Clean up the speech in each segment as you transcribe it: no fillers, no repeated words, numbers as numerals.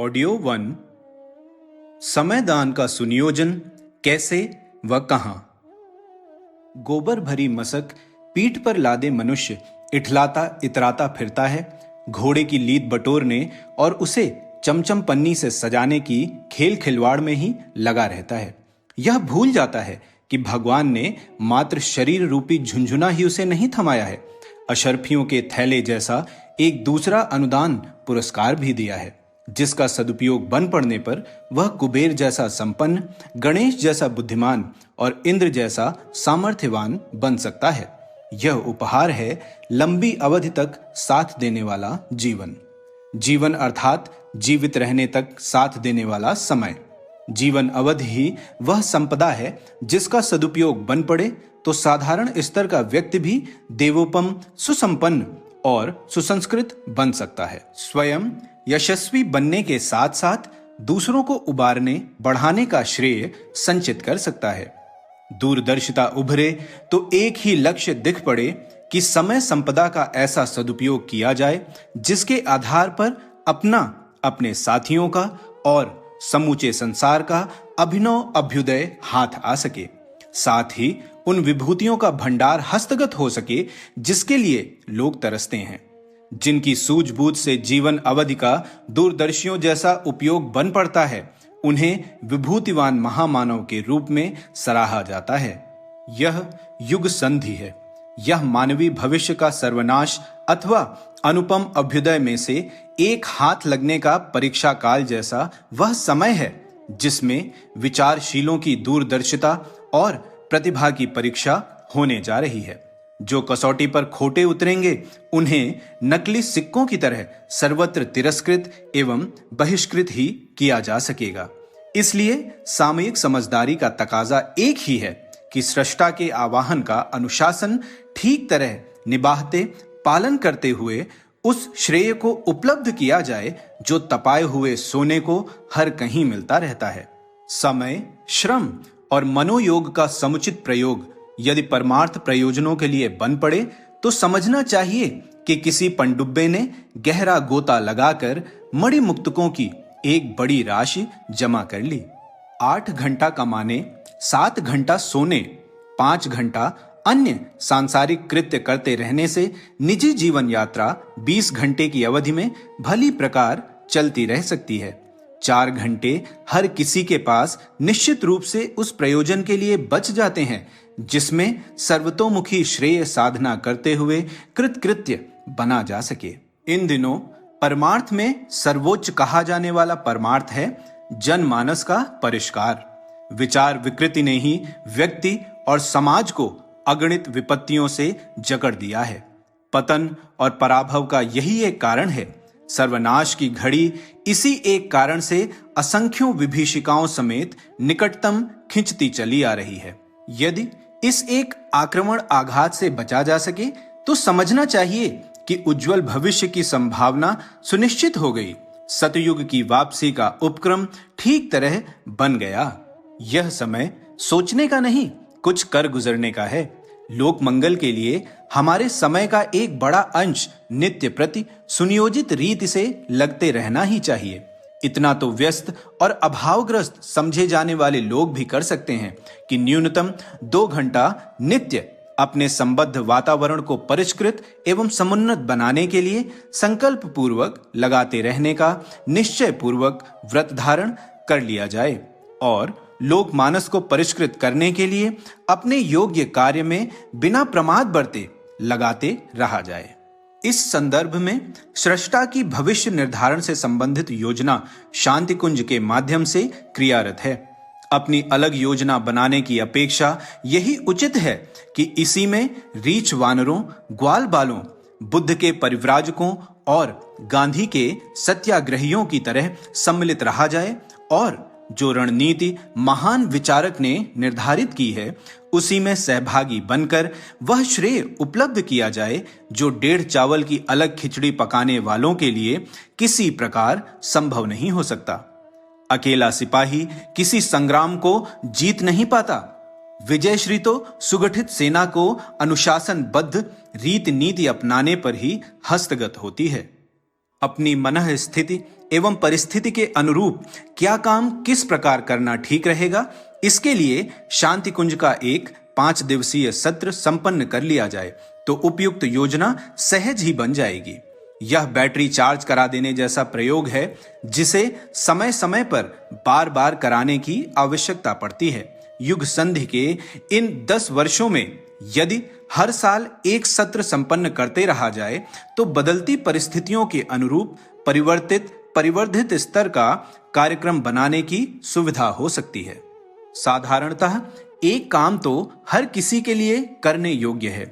Audio 1 समय दान का सुनियोजन कैसे व कहां। गोबर भरी मसक पीठ पर लादे मनुष्य इठलाता इतराता फिरता है, घोड़े की लीद बटोरने और उसे चमचम पन्नी से सजाने की खेल खिलवाड़ में ही लगा रहता है। यह भूल जाता है कि भगवान ने मात्र शरीर रूपी झुंझुना ही उसे नहीं थमाया है, अशर्फियों के थैले जैसा एक दूसरा अनुदान पुरस्कार भी दिया है, जिसका सदुपयोग बन पड़ने पर वह कुबेर जैसा संपन्न, गणेश जैसा बुद्धिमान और इंद्र जैसा सामर्थ्यवान बन सकता है। यह उपहार है लंबी अवधि तक साथ देने वाला जीवन। जीवन अर्थात जीवित रहने तक साथ देने वाला समय। जीवन अवधि ही वह संपदा है जिसका सदुपयोग बन पड़े तो साधारण स्तर का व्यक्ति भी देवोपम, सुसंपन्न और सुसंस्कृत बन सकता है। स्वयं यशस्वी बनने के साथ साथ दूसरों को उबारने बढ़ाने का श्रेय संचित कर सकता है। दूरदर्शिता उभरे तो एक ही लक्ष्य दिख पड़े कि समय संपदा का ऐसा सदुपयोग किया जाए जिसके आधार पर अपना, अपने साथियों का और समूचे संसार का अभिनव अभ्युदय हाथ आ सके, साथ ही उन विभूतियों का भंडार हस्तगत हो सके जिसके लिए लोग तरसते हैं, जिनकी सूझबूझ से जीवन अवधि का दूरदर्शियों जैसा उपयोग बन पड़ता है। उन्हें विभूतिवान महामानव के रूप में सराहा जाता है। यह युग संधि है। यह मानवीय भविष्य का सर्वनाश अथवा अनुपम अभ्युदय में से एक हाथ लगने का परीक्षा काल जैसा वह समय है जिसमें विचारशीलों की दूरदर्शिता और प्रतिभा की परीक्षा होने जा रही है। जो कसौटी पर खोटे उतरेंगे उन्हें नकली सिक्कों की तरह सर्वत्र तिरस्कृत एवं बहिष्कृत ही किया जा सकेगा। इसलिए सामयिक समझदारी का तकाजा एक ही है कि सृष्टा के आवाहन का अनुशासन ठीक तरह निभाते पालन करते हुए उस श्रेय को उपलब्ध किया जाए जो तपाए हुए सोने को हर कहीं मिलता रहता है। समय, श्रम और मनोयोग का समुचित प्रयोग यदि परमार्थ प्रयोजनों के लिए बन पड़े तो समझना चाहिए कि किसी पनडुब्बे ने गहरा गोता लगाकर मणि मुक्तकों की एक बड़ी राशि जमा कर ली। 8 घंटा कमाने, 7 घंटा सोने, 5 घंटा अन्य सांसारिक कृत्य करते रहने से निजी जीवन यात्रा 20 घंटे की अवधि में भली प्रकार चलती रह सकती है। 4 घंटे हर किसी के पास निश्चित रूप से उस प्रयोजन के लिए बच जाते हैं जिसमें सर्वतोमुखी श्रेय साधना करते हुए कृतकृत्य बना जा सके। इन दिनों परमार्थ में सर्वोच्च कहा जाने वाला परमार्थ है जनमानस का परिष्कार। विचार विकृति ने ही व्यक्ति और समाज को अगणित विपत्तियों से जकड़ दिया है। पतन और पराभव का यही एक कारण है। सर्वनाश की घड़ी इसी एक कारण से असंख्यों विभीषिकाओं समेत निकटतम खिंचती चली आ रही है। यदि इस एक आक्रमण आघात से बचा जा सके तो समझना चाहिए कि उज्जवल भविष्य की संभावना सुनिश्चित हो गई। सतयुग की वापसी का उपक्रम ठीक तरह बन गया। यह समय सोचने का नहीं, कुछ कर गुजरने का है। लोक मंगल के लिए हमारे समय का एक बड़ा अंश नित्य प्रति सुनियोजित रीति से लगते रहना ही चाहिए। इतना तो व्यस्त और अभावग्रस्त समझे जाने वाले लोग भी कर सकते हैं कि न्यूनतम 2 घंटा नित्य अपने संबद्ध वातावरण को परिष्कृत एवं समुन्नत बनाने के लिए संकल्प पूर्वक लगाते रहने का निश्चय पूर्वक व्रत धारण कर लिया जाए और लोकमानस को परिष्कृत करने के लिए अपने योग्य कार्य में बिना प्रमाद बरते लगाते रहा जाए। इस संदर्भ में सृष्टा की भविष्य निर्धारण से संबंधित योजना शांति कुंज के माध्यम से क्रियारत है। अपनी अलग योजना बनाने की अपेक्षा यही उचित है कि इसी में रीछ वानरों, ग्वाल बालों, बुद्ध के परिव्राजकों और गांधी के सत्याग्रहियों की तरह सम्मिलित रहा जाए और जो रणनीति महान विचारक ने निर्धारित की है उसी में सहभागी बनकर वह श्रेय उपलब्ध किया जाए जो 1.5 चावल की अलग खिचड़ी पकाने वालों के लिए किसी प्रकार संभव नहीं हो सकता। अकेला सिपाही किसी संग्राम को जीत नहीं पाता। विजयश्री तो सुगठित सेना को अनुशासनबद्ध रीति नीति अपनाने पर ही हस्तगत होती है। अपनी मनः स्थिति एवं परिस्थिति के अनुरूप क्या काम किस प्रकार करना ठीक रहेगा, इसके लिए शांति कुंज का एक 5 दिवसीय सत्र संपन्न कर लिया जाए तो उपयुक्त योजना सहज ही बन जाएगी। यह बैटरी चार्ज करा देने जैसा प्रयोग है जिसे समय समय पर बार बार कराने की आवश्यकता पड़ती है। युग संधि के इन 10 वर्षों में यदि हर साल एक सत्र संपन्न करते रहा जाए तो बदलती परिस्थितियों के अनुरूप परिवर्धित स्तर का कार्यक्रम बनाने की सुविधा हो सकती है। साधारणतः एक काम तो हर किसी के लिए करने योग्य है,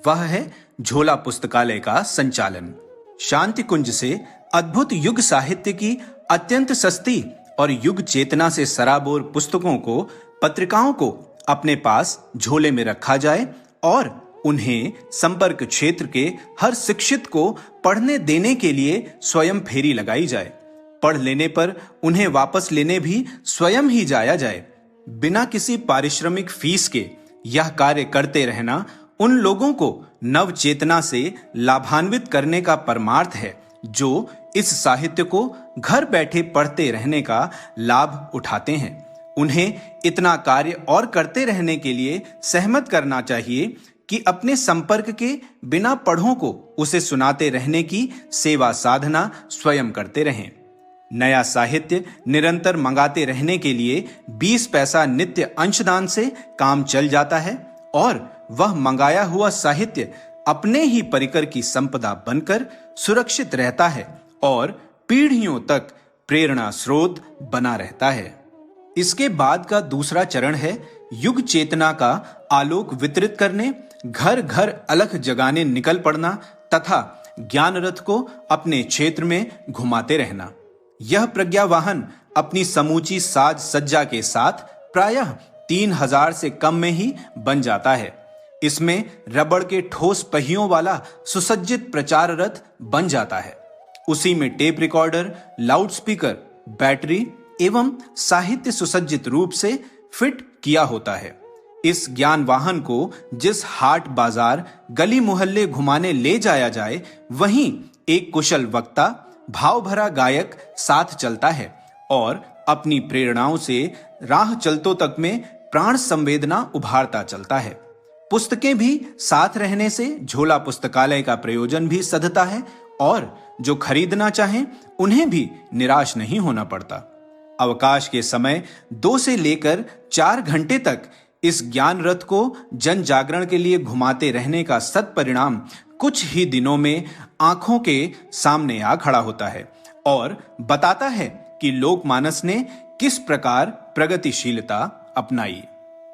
वह है झोला पुस्तकालय का संचालन। शांति कुंज से अद्भुत युग साहित्य की अत्यंत सस्ती और युग चेतना से सराबोर पुस्तकों को, पत्रिकाओं को अपने पास झोले में रखा जाए और उन्हें संपर्क क्षेत्र के हर शिक्षित को पढ़ने देने के लिए स्वयं फेरी लगाई जाए। पढ़ लेने पर उन्हें वापस लेने भी स्वयं ही जाया जाए। बिना किसी पारिश्रमिक फीस के यह कार्य करते रहना उन लोगों को नव चेतना से लाभान्वित करने का परमार्थ है जो इस साहित्य को घर बैठे पढ़ते रहने का लाभ उठाते हैं। उन्हें इतना कार्य और करते रहने के लिए सहमत करना चाहिए कि अपने संपर्क के बिना पढ़ों को उसे सुनाते रहने की सेवा साधना स्वयं करते रहें। नया साहित्य निरंतर मंगाते रहने के लिए 20 पैसा नित्य अंशदान से काम चल जाता है और वह मंगाया हुआ साहित्य अपने ही परिकर की संपदा बनकर सुरक्षित रहता है और पीढ़ियों तक प्रेरणा स्रोत बना रहता है। इसके बाद का दूसरा चरण है युग चेतना का आलोक वितरित करने, घर घर अलख जगाने निकल पड़ना तथा ज्ञान रथ को अपने क्षेत्र में घुमाते रहना। यह प्रज्ञा वाहन अपनी समूची साज सज्जा के साथ प्रायः 3000 से कम में ही बन जाता है। इसमें रबड़ के ठोस पहियों वाला सुसज्जित प्रचार रथ बन जाता है। उसी में टेप रिकॉर्डर, लाउडस्पीकर, बैटरी एवं साहित्य सुसज्जित रूप से फिट किया होता है। इस ज्ञान वाहन को जिस हाट बाजार गली मोहल्ले घुमाने ले जाया जाए वहीं एक कुशल वक्ता, भाव भरा गायक साथ चलता है और अपनी प्रेरणाओं से राह चलतों तक में प्राण संवेदना उभारता चलता है। पुस्तकें भी साथ रहने से झोला पुस्तकालय का प्रयोजन भी सधता है और जो खरीदना चाहें उन्हें भी निराश नहीं होना पड़ता। अवकाश के समय 2 से लेकर 4 घंटे तक इस ज्ञान रथ को जन जागरण के लिए घुमाते रहने का सत्परिणाम कुछ ही दिनों में आंखों के सामने आ खड़ा होता है और बताता है कि लोकमानस ने किस प्रकार प्रगतिशीलता अपनाई।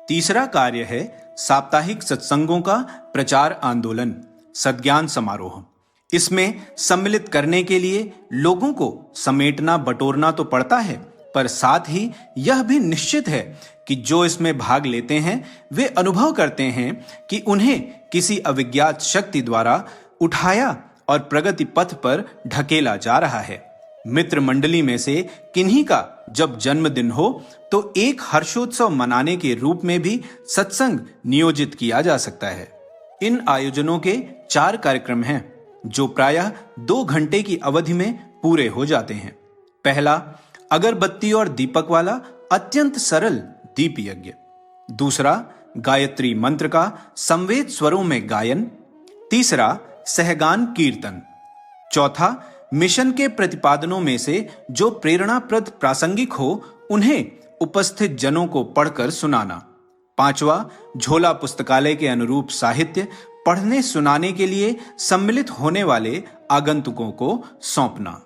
तीसरा कार्य है साप्ताहिक सत्संगों का प्रचार आंदोलन, सद्ज्ञान समारोह। इसमें सम्मिलित करने के लिए लोगों को समेटना बटोरना तो पड़ता है, पर साथ ही यह भी निश्चित है कि जो इसमें भाग लेते हैं वे अनुभव करते हैं कि उन्हें किसी अविज्ञात शक्ति द्वारा उठाया और प्रगति पथ पर ढकेला जा रहा है। मित्र मंडली में से किन्हीं का जब जन्मदिन हो तो एक हर्षोत्सव मनाने के रूप में भी सत्संग नियोजित किया जा सकता है। इन आयोजनों के 4 कार्यक्रम हैं जो प्रायः 2 घंटे की अवधि में पूरे हो जाते हैं। पहला, अगरबत्ती और दीपक वाला अत्यंत सरल दीप यज्ञ। दूसरा, गायत्री मंत्र का संवेद स्वरों में गायन। तीसरा, सहगान कीर्तन। चौथा, मिशन के प्रतिपादनों में से जो प्रेरणाप्रद प्रासंगिक हो उन्हें उपस्थित जनों को पढ़कर सुनाना। पांचवा, झोला पुस्तकालय के अनुरूप साहित्य पढ़ने सुनाने के लिए सम्मिलित होने वाले आगंतुकों को सौंपना।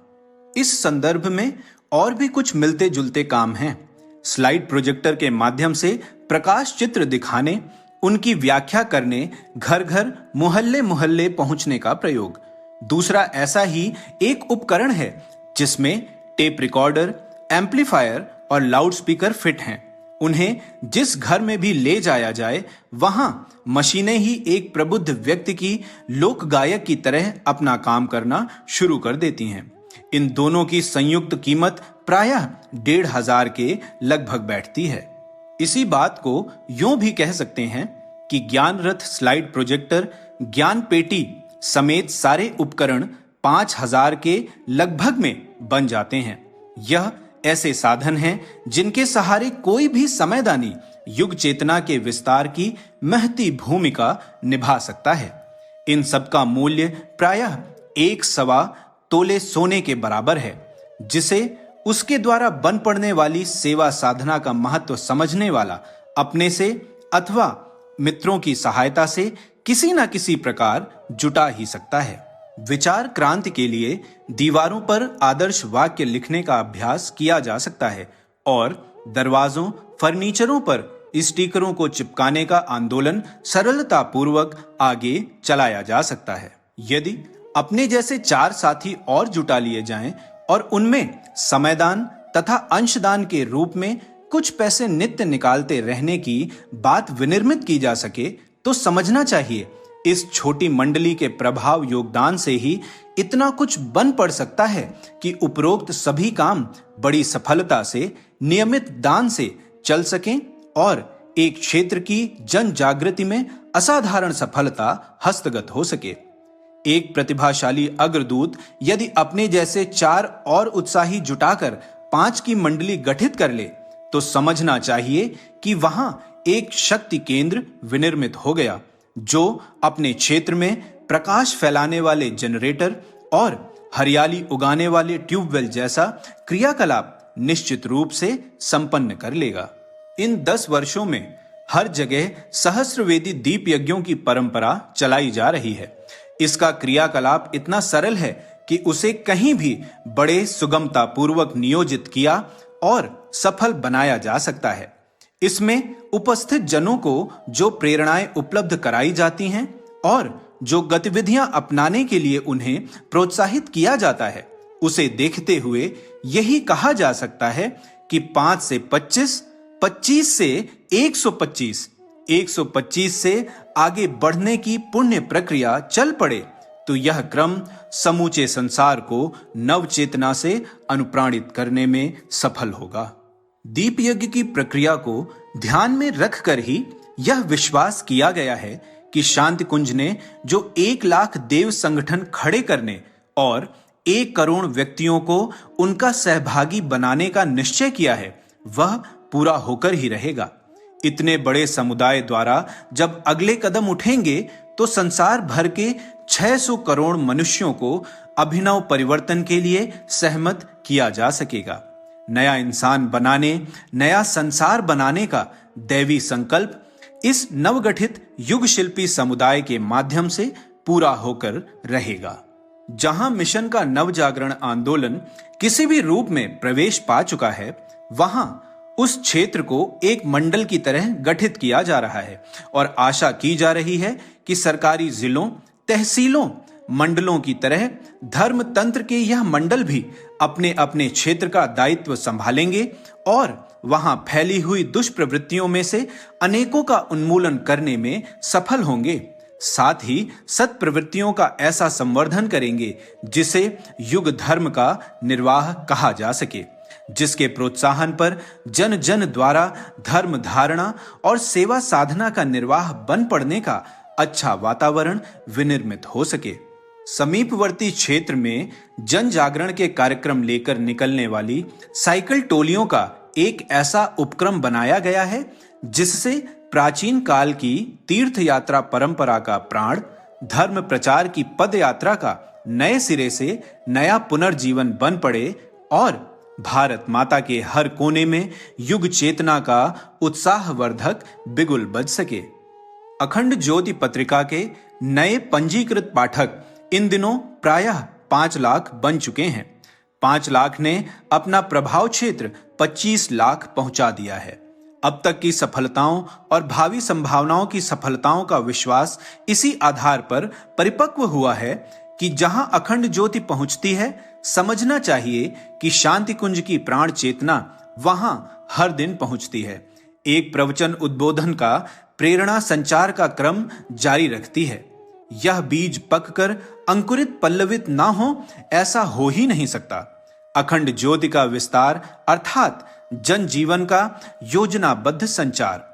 इस संदर्भ में और भी कुछ मिलते जुलते काम हैं। स्लाइड प्रोजेक्टर के माध्यम से प्रकाश चित्र दिखाने, उनकी व्याख्या करने, घर घर मोहल्ले मोहल्ले पहुंचने का प्रयोग। दूसरा ऐसा ही एक उपकरण है जिसमें टेप रिकॉर्डर, एम्पलीफायर और लाउडस्पीकर फिट हैं। उन्हें जिस घर में भी ले जाया जाए वहां मशीनें ही एक प्रबुद्ध व्यक्ति की लोक गायक की तरह अपना काम करना शुरू कर देती हैं। इन दोनों की संयुक्त कीमत प्रायः 1500 के लगभग बैठती है। इसी बात को यूं भी कह सकते हैं कि ज्ञान रथ स्लाइड प्रोजेक्टर, ज्ञान पेटी समेत सारे उपकरण 5,000 के लगभग में बन जाते हैं। यह ऐसे साधन हैं जिनके सहारे कोई भी समयदानी युग चेतना के विस्तार की महती भूमिका निभा सकता है। इन सब का मूल्य प्रायः 1 तोले सोने के बराबर है, जिसे उसके द्वारा बन पड़ने वाली सेवा साधना का महत्व समझने वाला अपने से अथवा मित्रों की सहायता से किसी न किसी प्रकार जुटा ही सकता है। विचार क्रांति के लिए दीवारों पर आदर्श वाक्य लिखने का अभ्यास किया जा सकता है और दरवाजों, फर्नीचरों पर स्टिकरों को चिपकाने का आंदोलन सरलता पूर्वक आगे चलाया जा सकता है। यदि अपने जैसे 4 साथी और जुटा लिए जाएं और उनमें समयदान तथा अंशदान के रूप में कुछ पैसे नित्य निकालते रहने की बात विनिर्मित की जा सके, तो समझना चाहिए इस छोटी मंडली के प्रभाव योगदान से ही इतना कुछ बन पड़ सकता है कि उपरोक्त सभी काम बड़ी सफलता से नियमित दान से चल सकें और एक क्षेत्र की जन जागृति में असाधारण सफलता हस्तगत हो सके। एक प्रतिभाशाली अग्रदूत यदि अपने जैसे 4 और उत्साही जुटाकर 5 की मंडली गठित कर ले, तो समझना चाहिए कि वहां एक शक्ति केंद्र विनिर्मित हो गया, जो अपने क्षेत्र में प्रकाश फैलाने वाले जनरेटर और हरियाली उगाने वाले ट्यूबवेल जैसा क्रियाकलाप निश्चित रूप से संपन्न कर लेगा। इन 10 वर्षों में हर जगह सहस्रवेदी दीप यज्ञों की परंपरा चलाई जा रही है। इसका क्रियाकलाप इतना सरल है कि उसे कहीं भी बड़े सुगमता पूर्वक नियोजित किया और सफल बनाया जा सकता है। इसमें उपस्थित जनों को जो प्रेरणाएं उपलब्ध कराई जाती हैं और जो गतिविधियां अपनाने के लिए उन्हें प्रोत्साहित किया जाता है, उसे देखते हुए यही कहा जा सकता है कि 5 से 25, 25 से 125, 125 से आगे बढ़ने की पुण्य प्रक्रिया चल पड़े, तो यह क्रम समूचे संसार को नव चेतना से अनुप्राणित करने में सफल होगा। दीप यज्ञ की प्रक्रिया को ध्यान में रखकर ही यह विश्वास किया गया है कि शांति कुंज ने जो 1 लाख देव संगठन खड़े करने और 1 करोड़ व्यक्तियों को उनका सहभागी बनाने का निश्चय किया है, वह पूरा होकर ही रहेगा। इतने बड़े समुदाय द्वारा जब अगले कदम उठेंगे, तो संसार भर के 600 करोड़ मनुष्यों को अभिनव परिवर्तन के लिए सहमत किया जा सकेगा। नया इंसान बनाने, नया संसार बनाने का दैवी संकल्प इस नवगठित युग शिल्पी समुदाय के माध्यम से पूरा होकर रहेगा। जहां मिशन का नवजागरण आंदोलन किसी भी रूप में प्रवेश पा चुका है, वहां उस क्षेत्र को एक मंडल की तरह गठित किया जा रहा है और आशा की जा रही है कि सरकारी जिलों, तहसीलों, मंडलों की तरह धर्म तंत्र के यह मंडल भी अपने अपने क्षेत्र का दायित्व संभालेंगे और वहां फैली हुई दुष्प्रवृत्तियों में से अनेकों का उन्मूलन करने में सफल होंगे। साथ ही सत प्रवृत्तियों का ऐसा संवर्धन करेंगे जिसे युग धर्म का निर्वाह कहा जा सके, जिसके प्रोत्साहन पर जन जन द्वारा धर्म धारणा और सेवा साधना का निर्वाह बन पड़ने का अच्छा वातावरण विनिर्मित हो सके। समीपवर्ती क्षेत्र में जन जागरण के कार्यक्रम लेकर निकलने वाली साइकिल टोलियों का एक ऐसा उपक्रम बनाया गया है जिससे प्राचीन काल की तीर्थ यात्रा परंपरा का प्राण, धर्म प्रचार की पद यात्रा का नए सिरे से नया पुनर्जीवन बन पड़े और भारत माता के हर कोने में युग चेतना का उत्साहवर्धक बिगुल बज सके। अखंड ज्योति पत्रिका के नए पंजीकृत पाठक इन दिनों प्रायः 5 लाख बन चुके हैं। 5 लाख ने अपना प्रभाव क्षेत्र 25 लाख पहुंचा दिया है। अब तक की सफलताओं और भावी संभावनाओं की सफलताओं का विश्वास इसी आधार पर परिपक्व हुआ है कि जहां अखंड ज्योति पहुंचती है, समझना चाहिए कि शांति कुंज की प्राण चेतना वहां हर दिन पहुंचती है। एक प्रवचन उद्बोधन का प्रेरणा संचार का क्रम जारी रखती है। यह बीज पककर अंकुरित पल्लवित ना हो, ऐसा हो ही नहीं सकता। अखंड ज्योति का विस्तार अर्थात जन जीवन का योजनाबद्ध संचार,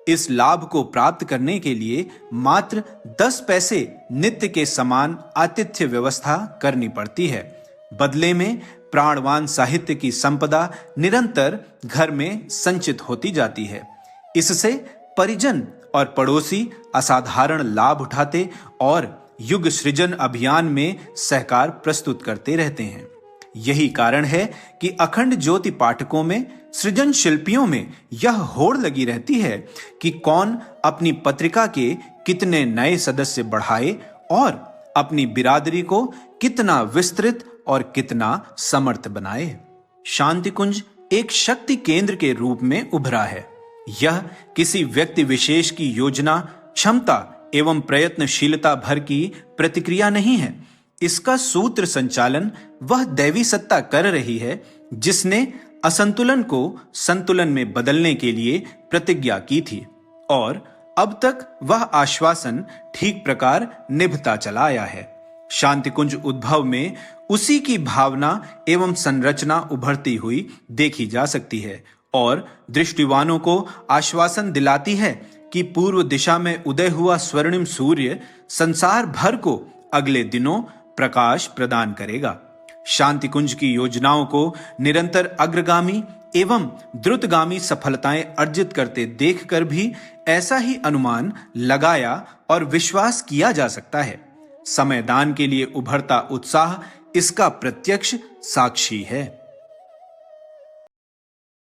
इस लाभ को प्राप्त करने के लिए मात्र 10 पैसे नित्य के समान आतिथ्य व्यवस्था करनी पड़ती है। बदले में प्राणवान साहित्य की संपदा निरंतर घर में संचित होती जाती है। इससे परिजन और पड़ोसी असाधारण लाभ उठाते और युग सृजन अभियान में सहकार प्रस्तुत करते रहते हैं। यही कारण है कि अखंड ज्योति पाठकों में, सृजन शिल्पियों में यह होड़ लगी रहती है कि कौन अपनी पत्रिका के कितने नए सदस्य बढ़ाए और अपनी बिरादरी को कितना विस्तृत और कितना समर्थ बनाए। शांति कुंज एक शक्ति केंद्र के रूप में उभरा है। यह किसी व्यक्ति विशेष की योजना, क्षमता एवं प्रयत्नशीलता भर की प्रतिक्रिया नहीं है। इसका सूत्र संचालन वह दैवी सत्ता कर रही है जिसने असंतुलन को संतुलन में बदलने के लिए प्रतिज्ञा की थी और अब तक वह आश्वासन ठीक प्रकार निभता चला आया है। शांति कुंज उद्भव में उसी की भावना एवं संरचना उभरती हुई देखी जा सकती है और दृष्टिवानों को आश्वासन दिलाती है कि पूर्व दिशा में उदय हुआ स्वर्णिम सूर्य संसार भर को अगले दिनों प्रकाश प्रदान करेगा। शांति कुंज की योजनाओं को निरंतर अग्रगामी एवं द्रुतगामी सफलताएं अर्जित करते देखकर भी ऐसा ही अनुमान लगाया और विश्वास किया जा सकता है। समयदान के लिए उभरता उत्साह इसका प्रत्यक्ष साक्षी है।